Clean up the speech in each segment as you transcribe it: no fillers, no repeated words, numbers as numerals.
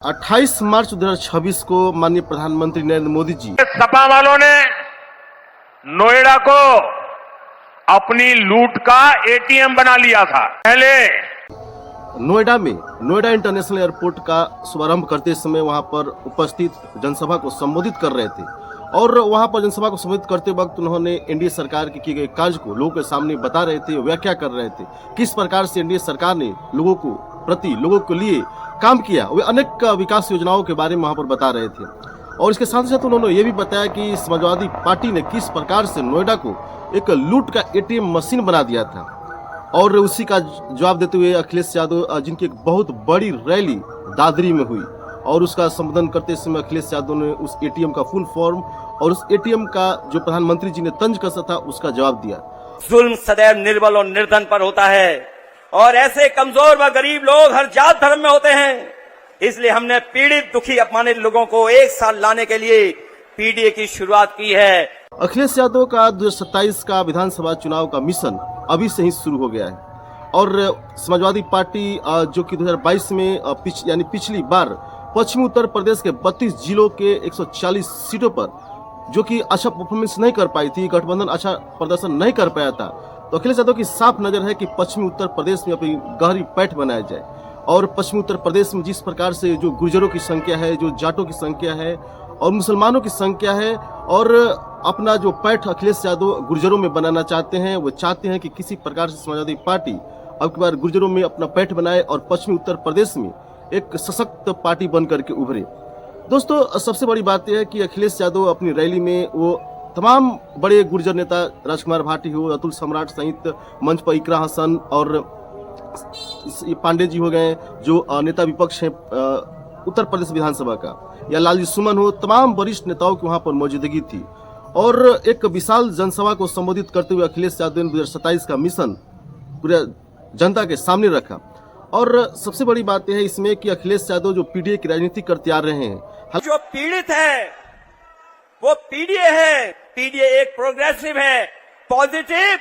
28 मार्च 2026 को माननीय प्रधानमंत्री नरेंद्र मोदी जी सपा वालों ने नोएडा को अपनी लूट का एटीएम बना लिया था। पहले नोएडा में नोएडा इंटरनेशनल एयरपोर्ट का शुभारंभ करते समय वहां पर उपस्थित जनसभा को संबोधित कर रहे थे और वहां पर जनसभा को संबोधित करते वक्त उन्होंने एनडीए सरकार के किए गए कार्य को लोगों के सामने बता रहे थे, व्याख्या कर रहे थे किस प्रकार से एनडीए सरकार ने लोगों के लिए काम किया। वे अनेक विकास योजनाओं के बारे में वहां पर बता रहे थे और इसके साथ साथ उन्होंने ये भी बताया कि समाजवादी पार्टी ने किस प्रकार से नोएडा को एक लूट का एटीएम मशीन बना दिया था। और उसी का जवाब देते हुए अखिलेश यादव जिनकी एक बहुत बड़ी रैली दादरी में हुई और उसका संबोधन करते समय अखिलेश यादव ने उस एटीएम का फुल फॉर्म और उस एटीएम का जो प्रधानमंत्री जी ने तंज कसा था उसका जवाब दिया। जुल्म सदैव निर्बल और निर्धन पर होता है और ऐसे कमजोर व गरीब लोग हर जात धर्म में होते हैं। इसलिए हमने पीड़ित दुखी अपमानित लोगों को एक साथ लाने के लिए पीडीए की शुरुआत की है। अखिलेश यादव का 2027 का विधानसभा चुनाव का मिशन अभी से ही शुरू हो गया है और समाजवादी पार्टी जो कि 2022 में यानी पिछली बार पश्चिमी उत्तर प्रदेश के 32 जिलों के 140 सीटों पर जो कि अच्छा परफॉर्मेंस नहीं कर पाई थी, गठबंधन अच्छा प्रदर्शन नहीं कर पाया था, तो अखिलेश यादव की साफ नजर है कि पश्चिमी उत्तर प्रदेश में अपनी गहरी पैठ बनाया जाए और पश्चिमी उत्तर प्रदेश में जिस प्रकार से जो गुर्जरों की संख्या है, जो जाटों की संख्या है और मुसलमानों की संख्या है और अपना जो पैठ अखिलेश यादव गुर्जरों में बनाना चाहते हैं, वो चाहते हैं कि किसी प्रकार से समाजवादी पार्टी अब की बार गुर्जरों में अपना पैठ बनाए और पश्चिमी उत्तर प्रदेश में एक सशक्त पार्टी बन करके उभरे। दोस्तों, सबसे बड़ी बात यह है कि अखिलेश यादव अपनी रैली में वो तमाम बड़े गुर्जर नेता राजकुमार भाटी हो, अतुल सम्राट सहित मंच पर इकरा हसन और पांडे जी हो गए जो नेता विपक्ष है उत्तर प्रदेश विधानसभा का, या लालजी सुमन हो, तमाम वरिष्ठ नेताओं की वहां पर मौजूदगी थी और एक विशाल जनसभा को संबोधित करते हुए अखिलेश यादव ने 2027 का मिशन पूरे जनता के सामने रखा। और सबसे बड़ी बात यह है इसमें कि अखिलेश यादव जो पीडीए की राजनीति करते आ रहे हैं, जो पीड़ित है वो पीडीए है। पीडीए एक प्रोग्रेसिव है, पॉजिटिव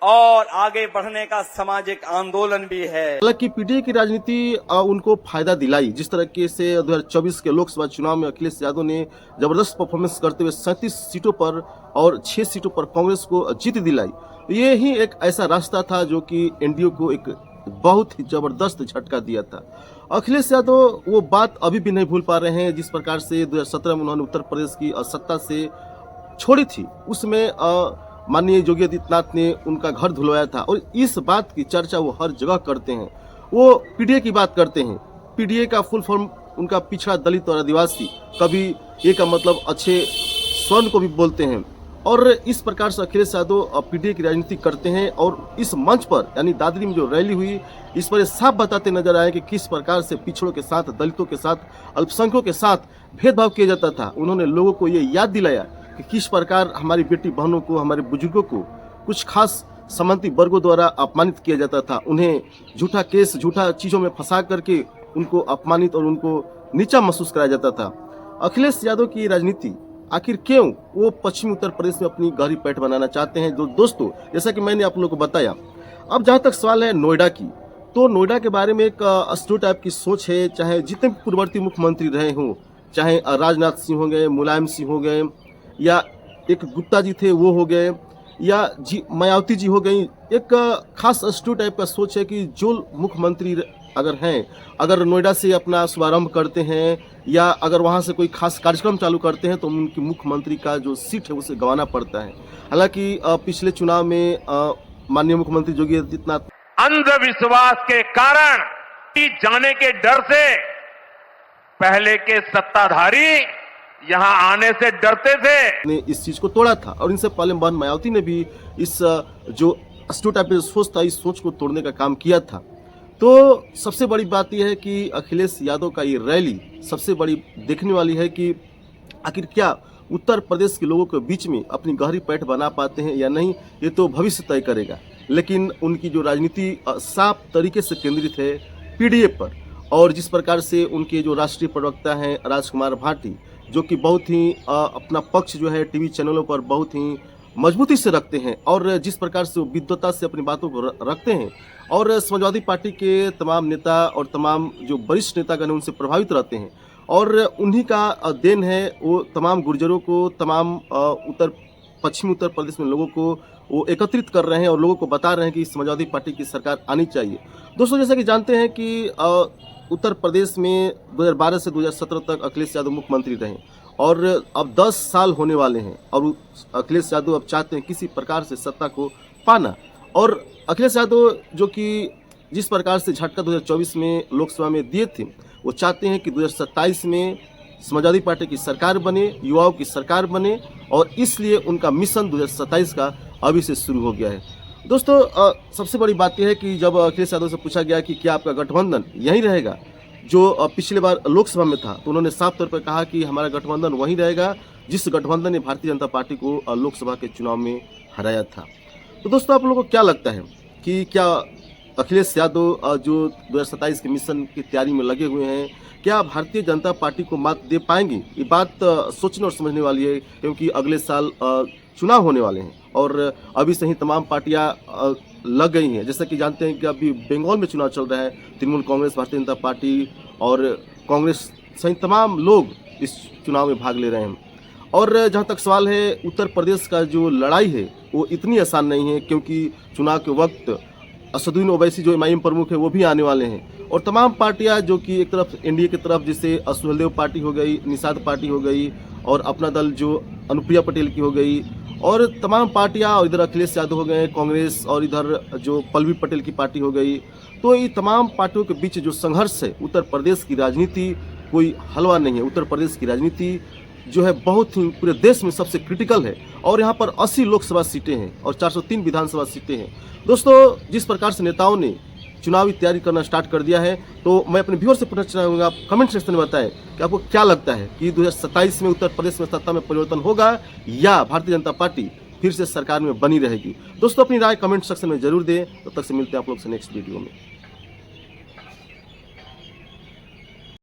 और आगे बढ़ने का सामाजिक आंदोलन भी है। हालांकि पीडीए की राजनीति उनको फायदा दिलाई। जिस तरह से 2024 के लोकसभा चुनाव में अखिलेश यादव ने जबरदस्त परफॉर्मेंस करते हुए 37 सीटों पर और 6 सीटों पर कांग्रेस को जीत दिलाई, ये ही एक ऐसा रास्ता था जो कि एनडीए को एक बहुत ही जबरदस्त झटका दिया था। अखिलेश यादव वो बात अभी भी नहीं भूल पा रहे हैं जिस प्रकार से 2017 में उन्होंने उत्तर प्रदेश की सत्ता से छोड़ी थी। उसमें माननीय योगी आदित्यनाथ ने उनका घर धुलवाया था और इस बात की चर्चा वो हर जगह करते हैं। वो पीडीए की बात करते हैं। पीडीए का फुल फॉर्म उनका पिछड़ा दलित और आदिवासी, कभी ए का मतलब अच्छे स्वर्ण को भी बोलते हैं और इस प्रकार से अखिलेश यादव पीडीए की राजनीति करते हैं। और इस मंच पर यानी दादरी में जो रैली हुई, इस पर साफ बताते नजर आए कि किस प्रकार से पिछड़ों के साथ, दलितों के साथ, अल्पसंख्यकों के साथ भेदभाव किया जाता था। उन्होंने लोगों को ये याद दिलाया कि किस प्रकार हमारी बेटी बहनों को, हमारे बुजुर्गों को कुछ खास सामंती वर्गों द्वारा अपमानित किया जाता था। उन्हें झूठा केस, झूठा चीजों में फंसा करके उनको अपमानित और उनको नीचा महसूस कराया जाता था। अखिलेश यादव की राजनीति आखिर क्यों वो पश्चिमी उत्तर प्रदेश में अपनी गहरी पैठ बनाना चाहते हैं? दोस्तों, जैसा कि मैंने आप लोगों को बताया, अब जहां तक सवाल है नोएडा की, तो नोएडा के बारे में एक स्टू टाइप की सोच है। चाहे जितने पूर्ववर्ती मुख्यमंत्री रहे हों, चाहे राजनाथ सिंह हो गए, मुलायम सिंह हो गए, या एक गुप्ता जी थे वो हो गए, या मायावती जी हो गई, एक खास स्टू टाइप का सोच है कि जो मुख्यमंत्री अगर हैं, अगर नोएडा से अपना शुभारंभ करते हैं या अगर वहां से कोई खास कार्यक्रम चालू करते हैं तो उनकी मुख्यमंत्री का जो सीट है उसे गंवाना पड़ता है। हालांकि पिछले चुनाव में माननीय मुख्यमंत्री योगी आदित्यनाथ अंधविश्वास के कारण जाने के डर से पहले के सत्ताधारी यहां आने से डरते थे, ने इस चीज को तोड़ा था और इनसे पहले बहन मायावती ने भी इस जो स्टू टाइप की सोच था, इस सोच को तोड़ने का काम किया था। तो सबसे बड़ी बात यह है कि अखिलेश यादव का ये रैली सबसे बड़ी देखने वाली है कि आखिर क्या उत्तर प्रदेश के लोगों के बीच में अपनी गहरी पैठ बना पाते हैं या नहीं, ये तो भविष्य तय करेगा। लेकिन उनकी जो राजनीति साफ तरीके से केंद्रित है पीडीए पर और जिस प्रकार से उनके जो राष्ट्रीय प्रवक्ता हैं राजकुमार भाटी, जो कि बहुत ही अपना पक्ष जो है टीवी चैनलों पर बहुत ही मजबूती से रखते हैं और जिस प्रकार से वो विद्वता से अपनी बातों को रखते हैं और समाजवादी पार्टी के तमाम नेता और तमाम जो वरिष्ठ नेतागण हैं उनसे प्रभावित रहते हैं और उन्हीं का देन है वो तमाम गुर्जरों को, तमाम पश्चिमी उत्तर प्रदेश में लोगों को वो एकत्रित कर रहे हैं और लोगों को बता रहे हैं कि समाजवादी पार्टी की सरकार आनी चाहिए। दोस्तों, जैसा कि जानते हैं कि उत्तर प्रदेश में 2012 से 2017 तक अखिलेश यादव मुख्यमंत्री रहे और अब 10 साल होने वाले हैं और अखिलेश यादव अब चाहते हैं किसी प्रकार से सत्ता को पाना। और अखिलेश यादव जो कि जिस प्रकार से झटका 2024 में लोकसभा में दिए थे, वो चाहते हैं कि 2027 में समाजवादी पार्टी की सरकार बने, युवाओं की सरकार बने और इसलिए उनका मिशन 2027 का अभी से शुरू हो गया है। दोस्तों, सबसे बड़ी बात यह है कि जब अखिलेश यादव से पूछा गया कि क्या आपका गठबंधन यहीं रहेगा जो पिछले बार लोकसभा में था, तो उन्होंने साफ तौर पर कहा कि हमारा गठबंधन वहीं रहेगा जिस गठबंधन ने भारतीय जनता पार्टी को लोकसभा के चुनाव में हराया था। तो दोस्तों, आप लोगों को क्या लगता है कि क्या अखिलेश यादव जो 2027 के मिशन की तैयारी में लगे हुए हैं, क्या भारतीय जनता पार्टी को मात दे पाएंगे? ये बात सोचने और समझने वाली है, क्योंकि अगले साल चुनाव होने वाले हैं और अभी से ही तमाम पार्टियां लग गई हैं। जैसा कि जानते हैं कि अभी बंगाल में चुनाव चल रहा है, तृणमूल कांग्रेस, भारतीय जनता पार्टी और कांग्रेस सहित तमाम लोग इस चुनाव में भाग ले रहे हैं। और जहां तक सवाल है, उत्तर प्रदेश का जो लड़ाई है वो इतनी आसान नहीं है, क्योंकि चुनाव के वक्त असदुद्दीन ओवैसी जो एमआईएम प्रमुख है वो भी आने वाले हैं और तमाम पार्टियां जो कि एक तरफ एनडीए की तरफ, जैसे सुहेलदेव पार्टी हो गई, निषाद पार्टी हो गई और अपना दल जो अनुप्रिया पटेल की हो गई और तमाम पार्टियां, और इधर अखिलेश यादव हो गए कांग्रेस और इधर जो पल्लवी पटेल की पार्टी हो गई। तो ये तमाम पार्टियों के बीच जो संघर्ष है, उत्तर प्रदेश की राजनीति कोई हलवा नहीं है। उत्तर प्रदेश की राजनीति जो है बहुत ही पूरे देश में सबसे क्रिटिकल है और यहाँ पर 80 लोकसभा सीटें हैं और 403 विधानसभा सीटें हैं। दोस्तों, जिस प्रकार से नेताओं ने चुनावी तैयारी करना स्टार्ट कर दिया है, तो मैं अपने व्यूअर से पूछना चाहूँगा, आप कमेंट सेक्शन में बताएं कि आपको क्या लगता है कि 2027 में उत्तर प्रदेश में सत्ता में परिवर्तन होगा या भारतीय जनता पार्टी फिर से सरकार में बनी रहेगी। दोस्तों, अपनी राय कमेंट सेक्शन में जरूर दें। तब तक से मिलते हैं आप लोग से नेक्स्ट वीडियो में।